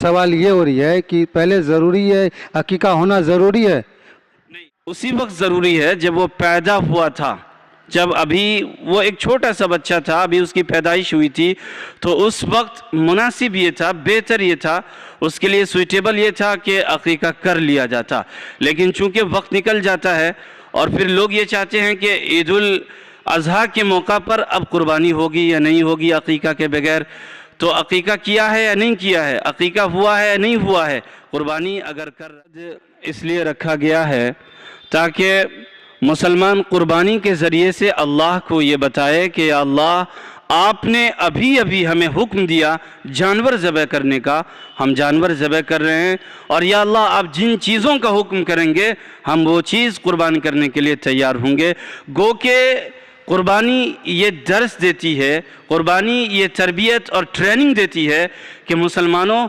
सवाल ये हो रही है कि पहले ज़रूरी है, अकीका होना ज़रूरी है? नहीं, उसी वक्त ज़रूरी है जब वो पैदा हुआ था, जब अभी वो एक छोटा सा बच्चा था, अभी उसकी पैदाइश हुई थी, तो उस वक्त मुनासिब ये था, बेहतर ये था, उसके लिए सूटेबल ये था कि अकीका कर लिया जाता। लेकिन चूंकि वक्त निकल जाता है और फिर लोग ये चाहते हैं कि ईद उल अज़हा के मौका पर अब कुर्बानी होगी या नहीं होगी अकीका के बगैर, तो अकीका किया है या नहीं किया है, अकीका हुआ है या नहीं हुआ है, कुर्बानी अगर कर इसलिए रखा गया है ताकि मुसलमान कुर्बानी के ज़रिए से अल्लाह को ये बताए कि अल्लाह आपने अभी अभी हमें हुक्म दिया जानवर ज़बह करने का, हम जानवर ज़बह कर रहे हैं, और या अल्लाह आप जिन चीज़ों का हुक्म करेंगे हम वो चीज़ कुर्बान करने के लिए तैयार होंगे। गो के कुर्बानी ये दर्स देती है, कुर्बानी ये तरबियत और ट्रेनिंग देती है कि मुसलमानों